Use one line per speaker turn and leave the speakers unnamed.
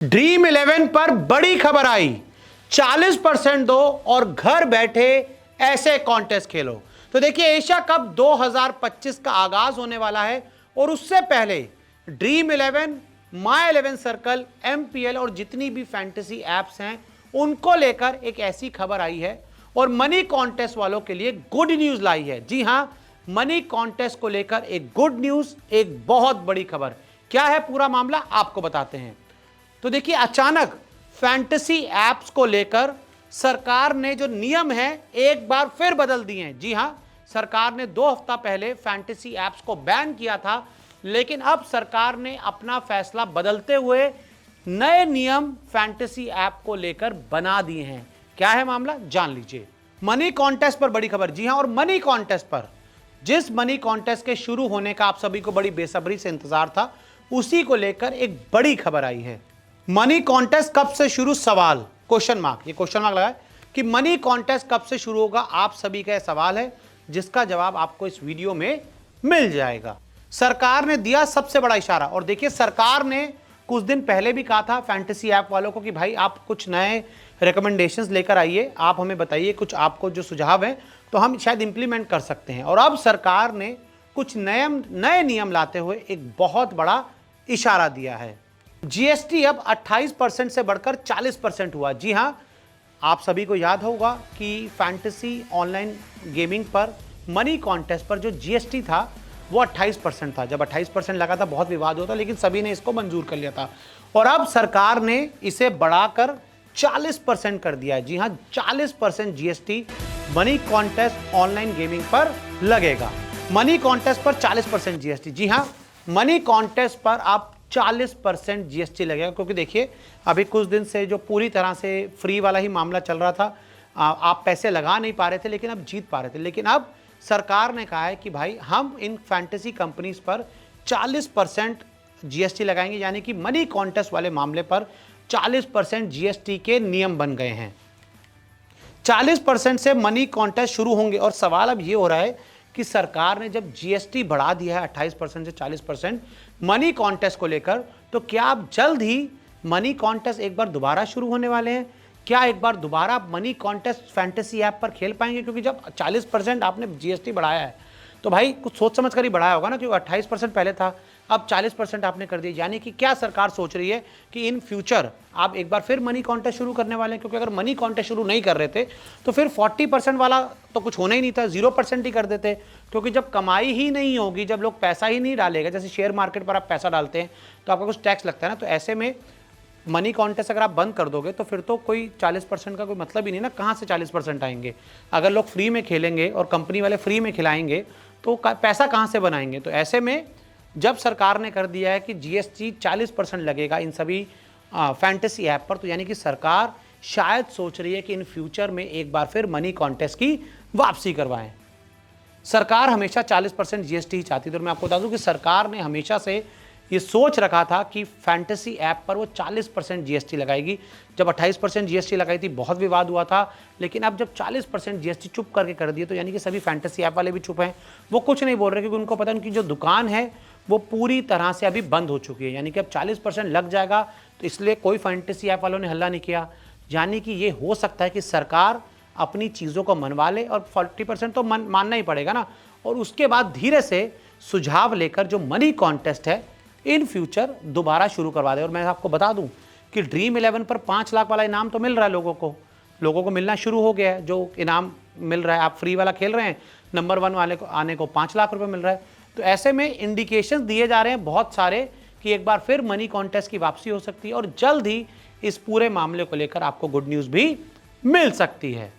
Dream 11 पर बड़ी खबर आई। 40% दो और घर बैठे ऐसे कॉन्टेस्ट खेलो। तो देखिए, एशिया कप 2025 का आगाज होने वाला है और उससे पहले ड्रीम 11, माई 11 सर्कल, MPL और जितनी भी फैंटेसी एप्स हैं उनको लेकर एक ऐसी खबर आई है और मनी कॉन्टेस्ट वालों के लिए गुड न्यूज लाई है। जी हां, मनी कॉन्टेस्ट को लेकर एक गुड न्यूज, एक बहुत बड़ी खबर। क्या है पूरा मामला, आपको बताते हैं। तो देखिए, अचानक फैंटेसी एप्स को लेकर सरकार ने जो नियम है एक बार फिर बदल दिए हैं। जी हां, सरकार ने 2 हफ्ता पहले फैंटेसी एप्स को बैन किया था, लेकिन अब सरकार ने अपना फैसला बदलते हुए नए नियम फैंटेसी ऐप को लेकर बना दिए हैं। क्या है मामला, जान लीजिए। मनी कॉन्टेस्ट पर बड़ी खबर। जी हां, और मनी कॉन्टेस्ट पर, जिस मनी कॉन्टेस्ट के शुरू होने का आप सभी को बड़ी बेसब्री से इंतजार था, उसी को लेकर एक बड़ी खबर आई है। मनी कॉन्टेस्ट कब से शुरू, सवाल, क्वेश्चन मार्क, ये क्वेश्चन मार्क लगाए कि मनी कॉन्टेस्ट कब से शुरू होगा, आप सभी का सवाल है जिसका जवाब आपको इस वीडियो में मिल जाएगा। सरकार ने दिया सबसे बड़ा इशारा। और देखिए, सरकार ने कुछ दिन पहले भी कहा था फैंटेसी ऐप वालों को कि भाई आप कुछ नए रिकमेंडेशंस लेकर आइए, आप हमें बताइए कुछ आपको जो सुझाव है तो हम शायद इंप्लीमेंट कर सकते हैं। और अब सरकार ने कुछ नए नियम लाते हुए एक बहुत बड़ा इशारा दिया है। GST अब 28% से बढ़कर 40% हुआ। जी हां, आप सभी को याद होगा कि फैंटेसी ऑनलाइन गेमिंग पर, मनी कॉन्टेस्ट पर जो GST था वो 28% था। जब 28% लगा था बहुत विवाद होता, लेकिन सभी ने इसको मंजूर कर लिया था। और अब सरकार ने इसे बढ़ाकर 40% कर दिया है। जी हां, 40% GST money contest online gaming पर लगेगा। मनी कॉन्टेस्ट पर 40% GST। जी हां, मनी कॉन्टेस्ट पर आप 40% GST लगेगा, क्योंकि देखिए अभी कुछ दिन से जो पूरी तरह से फ्री वाला ही मामला चल रहा था, आप पैसे लगा नहीं पा रहे थे लेकिन अब जीत पा रहे थे। लेकिन अब सरकार ने कहा है कि भाई हम इन फैंटेसी कंपनीज पर 40% GST लगाएंगे, यानी कि मनी कॉन्टेस्ट वाले मामले पर 40% GST के नियम बन गए हैं। 40% से मनी कॉन्टेस्ट शुरू होंगे। और सवाल अब ये हो रहा है कि सरकार ने जब GST बढ़ा दिया है 28% से 40% मनी कॉन्टेस्ट को लेकर, तो क्या आप जल्द ही मनी कॉन्टेस्ट एक बार दोबारा शुरू होने वाले हैं? क्या एक बार दोबारा मनी कॉन्टेस्ट फैंटेसी ऐप पर खेल पाएंगे? क्योंकि जब 40% आपने GST बढ़ाया है तो भाई कुछ सोच समझ कर ही बढ़ाया होगा ना, क्योंकि 28% पहले था, अब 40% आपने कर दिया। यानी कि क्या सरकार सोच रही है कि इन फ्यूचर आप एक बार फिर मनी कॉन्टेस्ट शुरू करने वाले हैं? क्योंकि अगर मनी कॉन्टेस्ट शुरू नहीं कर रहे थे तो फिर 40% वाला तो कुछ होना ही नहीं था, 0% ही कर देते। क्योंकि जब कमाई ही नहीं होगी, जब लोग पैसा ही नहीं डालेगा, जैसे शेयर मार्केट पर आप पैसा डालते हैं तो आपका कुछ टैक्स लगता है ना, तो ऐसे में मनी कॉन्टेस्ट अगर आप बंद कर दोगे तो फिर तो कोई 40% का कोई मतलब ही नहीं ना। कहाँ से 40% आएंगे? अगर लोग फ्री में खेलेंगे और कंपनी वाले फ्री में खिलाएंगे तो पैसा कहाँ से बनाएंगे? तो ऐसे में जब सरकार ने कर दिया है कि GST 40% लगेगा इन सभी फैंटेसी ऐप पर, तो यानी कि सरकार शायद सोच रही है कि इन फ्यूचर में एक बार फिर मनी कॉन्टेस्ट की वापसी करवाएं। सरकार हमेशा 40% GST ही चाहती थी। और मैं आपको बता दूं कि सरकार ने हमेशा से ये सोच रखा था कि फैंटेसी ऐप पर वो 40% GST लगाएगी। जब 28% GST लगाई थी बहुत विवाद हुआ था, लेकिन अब जब 40% GST चुप करके कर दिए तो यानी कि सभी फैंटेसी ऐप वाले भी चुप हैं। वो कुछ नहीं बोल रहे क्योंकि उनको पता है उनकी जो दुकान है वो पूरी तरह से अभी बंद हो चुकी है। यानी कि अब 40% लग जाएगा, तो इसलिए कोई फैंटेसी ऐप वालों ने हल्ला नहीं किया। यानी कि ये हो सकता है कि सरकार अपनी चीज़ों को मनवा ले, और 40% तो मानना ही पड़ेगा ना। और उसके बाद धीरे से सुझाव लेकर जो मनी कॉन्टेस्ट है इन फ्यूचर दोबारा शुरू करवा दे। और मैं आपको बता दूं कि ड्रीम 11 पर 5 लाख वाला इनाम तो मिल रहा है लोगों को मिलना शुरू हो गया है। जो इनाम मिल रहा है, आप फ्री वाला खेल रहे हैं, नंबर 1 वाले को आने को 5 लाख रुपए मिल रहा है। तो ऐसे में इंडिकेशंस दिए जा रहे हैं बहुत सारे कि एक बार फिर मनी कॉन्टेस्ट की वापसी हो सकती है और जल्द ही इस पूरे मामले को लेकर आपको गुड न्यूज़ भी मिल सकती है।